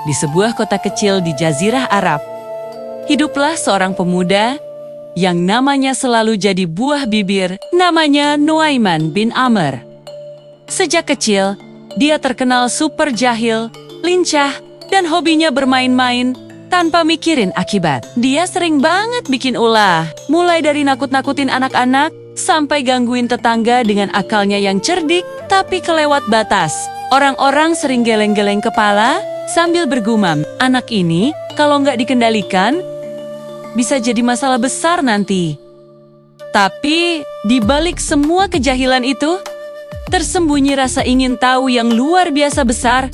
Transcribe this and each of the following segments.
di sebuah kota kecil di Jazirah Arab, hiduplah seorang pemuda yang namanya selalu jadi buah bibir, namanya Nuaiman bin Amr. Sejak kecil, dia terkenal super jahil, lincah, dan hobinya bermain-main tanpa mikirin akibat. Dia sering banget bikin ulah, mulai dari nakut-nakutin anak-anak sampai gangguin tetangga dengan akalnya yang cerdik tapi kelewat batas. Orang-orang sering geleng-geleng kepala sambil bergumam, anak ini kalau nggak dikendalikan bisa jadi masalah besar nanti. Tapi di balik semua kejahilan itu, tersembunyi rasa ingin tahu yang luar biasa besar.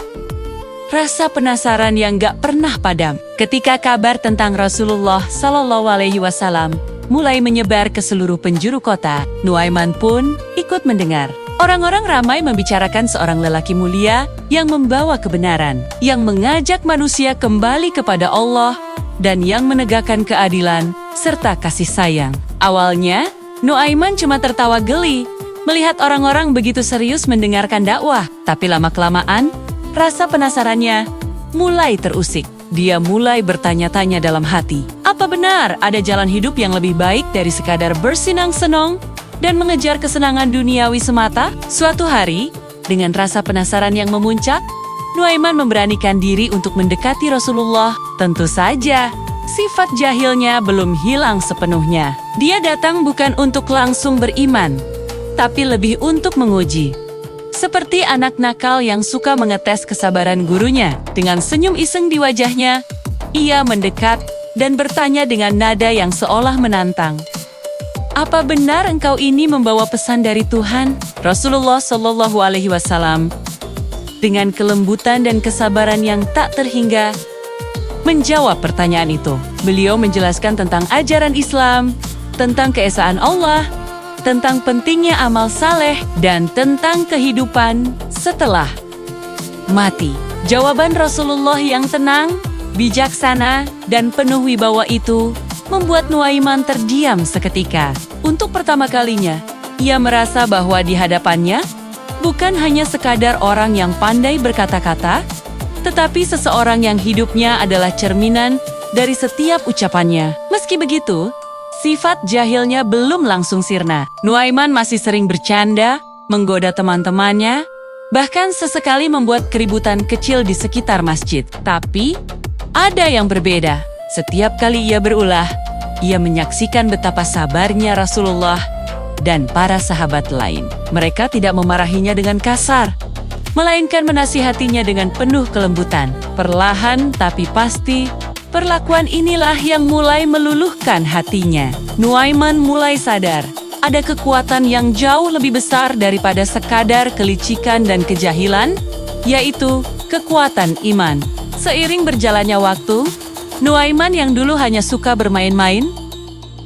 Rasa penasaran yang gak pernah padam. Ketika kabar tentang Rasulullah SAW mulai menyebar ke seluruh penjuru kota, Nuaiman pun ikut mendengar. Orang-orang ramai membicarakan seorang lelaki mulia yang membawa kebenaran, yang mengajak manusia kembali kepada Allah, dan yang menegakkan keadilan serta kasih sayang. Awalnya, Nuaiman cuma tertawa geli melihat orang-orang begitu serius mendengarkan dakwah, tapi lama-kelamaan rasa penasarannya mulai terusik. Dia mulai bertanya-tanya dalam hati, apa benar ada jalan hidup yang lebih baik dari sekadar bersenang-senang dan mengejar kesenangan duniawi semata? Suatu hari, dengan rasa penasaran yang memuncak, Nuaiman memberanikan diri untuk mendekati Rasulullah. Tentu saja, sifat jahilnya belum hilang sepenuhnya. Dia datang bukan untuk langsung beriman, tapi lebih untuk menguji. Seperti anak nakal yang suka mengetes kesabaran gurunya, dengan senyum iseng di wajahnya, ia mendekat dan bertanya dengan nada yang seolah menantang. Apa benar engkau ini membawa pesan dari Tuhan? Rasulullah SAW dengan kelembutan dan kesabaran yang tak terhingga menjawab pertanyaan itu. Beliau menjelaskan tentang ajaran Islam, tentang keesaan Allah, tentang pentingnya amal saleh, dan tentang kehidupan setelah mati. Jawaban Rasulullah yang tenang, bijaksana, dan penuh wibawa itu membuat Nuaiman terdiam seketika. Untuk pertama kalinya, ia merasa bahwa di hadapannya bukan hanya sekadar orang yang pandai berkata-kata, tetapi seseorang yang hidupnya adalah cerminan dari setiap ucapannya. Meski begitu, sifat jahilnya belum langsung sirna. Nuaiman masih sering bercanda, menggoda teman-temannya, bahkan sesekali membuat keributan kecil di sekitar masjid. Tapi, ada yang berbeda. Setiap kali ia berulah, ia menyaksikan betapa sabarnya Rasulullah dan para sahabat lain. Mereka tidak memarahinya dengan kasar, melainkan menasihatinya dengan penuh kelembutan. Perlahan tapi pasti, perlakuan inilah yang mulai meluluhkan hatinya. Nuaiman mulai sadar, ada kekuatan yang jauh lebih besar daripada sekadar kelicikan dan kejahilan, yaitu kekuatan iman. Seiring berjalannya waktu, Nuaiman yang dulu hanya suka bermain-main,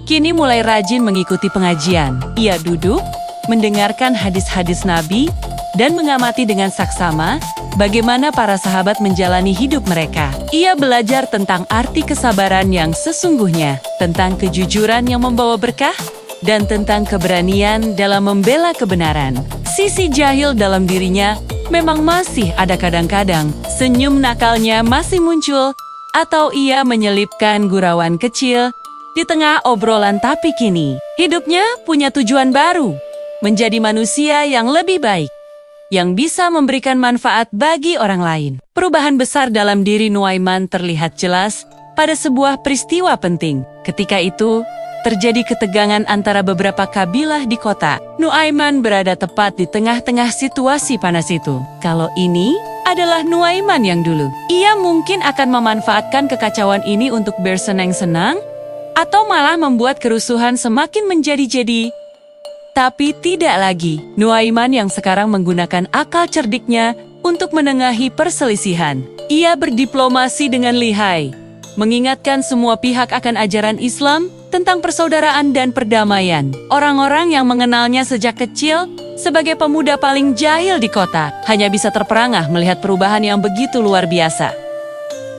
kini mulai rajin mengikuti pengajian. Ia duduk, mendengarkan hadis-hadis Nabi, dan mengamati dengan saksama bagaimana para sahabat menjalani hidup mereka. Ia belajar tentang arti kesabaran yang sesungguhnya, tentang kejujuran yang membawa berkah, dan tentang keberanian dalam membela kebenaran. Sisi jahil dalam dirinya memang masih ada kadang-kadang. Senyum nakalnya masih muncul, atau ia menyelipkan gurauan kecil di tengah obrolan, tapi kini hidupnya punya tujuan baru, menjadi manusia yang lebih baik, yang bisa memberikan manfaat bagi orang lain. Perubahan besar dalam diri Nuaiman terlihat jelas pada sebuah peristiwa penting. Ketika itu, terjadi ketegangan antara beberapa kabilah di kota. Nuaiman berada tepat di tengah-tengah situasi panas itu. Kalau ini adalah Nuaiman yang dulu, ia mungkin akan memanfaatkan kekacauan ini untuk bersenang-senang, atau malah membuat kerusuhan semakin menjadi-jadi. Tapi tidak lagi. Nuaiman yang sekarang menggunakan akal cerdiknya untuk menengahi perselisihan. Ia berdiplomasi dengan lihai, mengingatkan semua pihak akan ajaran Islam tentang persaudaraan dan perdamaian. Orang-orang yang mengenalnya sejak kecil sebagai pemuda paling jahil di kota hanya bisa terperangah melihat perubahan yang begitu luar biasa.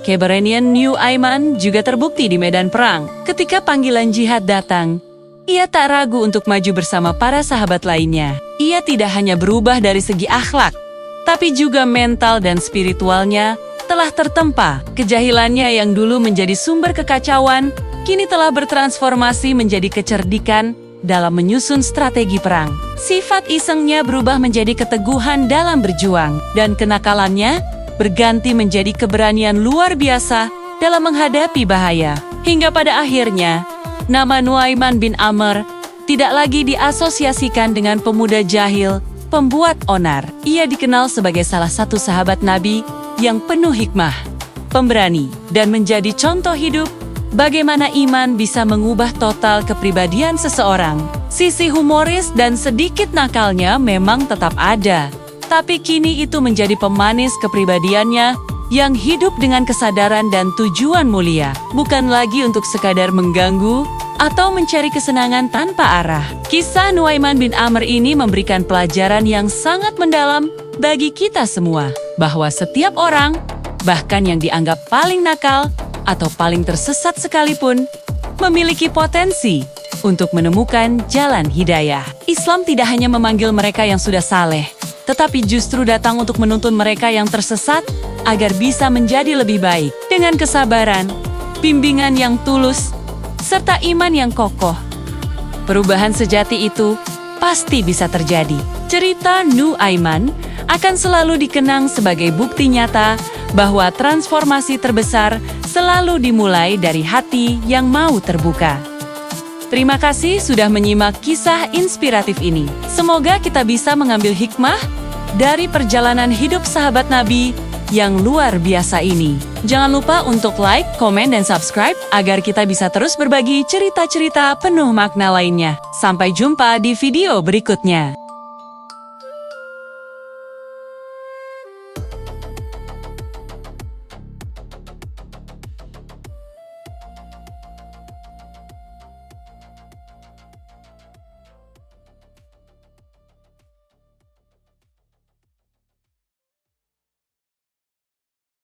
Keberanian Nuaiman juga terbukti di medan perang. Ketika panggilan jihad datang, ia tak ragu untuk maju bersama para sahabat lainnya. Ia tidak hanya berubah dari segi akhlak, tapi juga mental dan spiritualnya Setelah tertempa, kejahilannya yang dulu menjadi sumber kekacauan, kini telah bertransformasi menjadi kecerdikan dalam menyusun strategi perang. Sifat isengnya berubah menjadi keteguhan dalam berjuang, dan kenakalannya berganti menjadi keberanian luar biasa dalam menghadapi bahaya. Hingga pada akhirnya, nama Nuaiman bin Amr tidak lagi diasosiasikan dengan pemuda jahil, pembuat onar. Ia dikenal sebagai salah satu sahabat Nabi yang penuh hikmah, pemberani, dan menjadi contoh hidup bagaimana iman bisa mengubah total kepribadian seseorang. Sisi humoris dan sedikit nakalnya memang tetap ada, tapi kini itu menjadi pemanis kepribadiannya yang hidup dengan kesadaran dan tujuan mulia, bukan lagi untuk sekadar mengganggu atau mencari kesenangan tanpa arah. Kisah Nuaiman bin Amr ini memberikan pelajaran yang sangat mendalam bagi kita semua, bahwa setiap orang, bahkan yang dianggap paling nakal atau paling tersesat sekalipun, memiliki potensi untuk menemukan jalan hidayah. Islam tidak hanya memanggil mereka yang sudah saleh, tetapi justru datang untuk menuntun mereka yang tersesat agar bisa menjadi lebih baik. Dengan kesabaran, bimbingan yang tulus, serta iman yang kokoh, perubahan sejati itu pasti bisa terjadi. Cerita Nuaiman akan selalu dikenang sebagai bukti nyata bahwa transformasi terbesar selalu dimulai dari hati yang mau terbuka. Terima kasih sudah menyimak kisah inspiratif ini. Semoga kita bisa mengambil hikmah dari perjalanan hidup sahabat Nabi yang luar biasa ini. Jangan lupa untuk like, komen, dan subscribe agar kita bisa terus berbagi cerita-cerita penuh makna lainnya. Sampai jumpa di video berikutnya.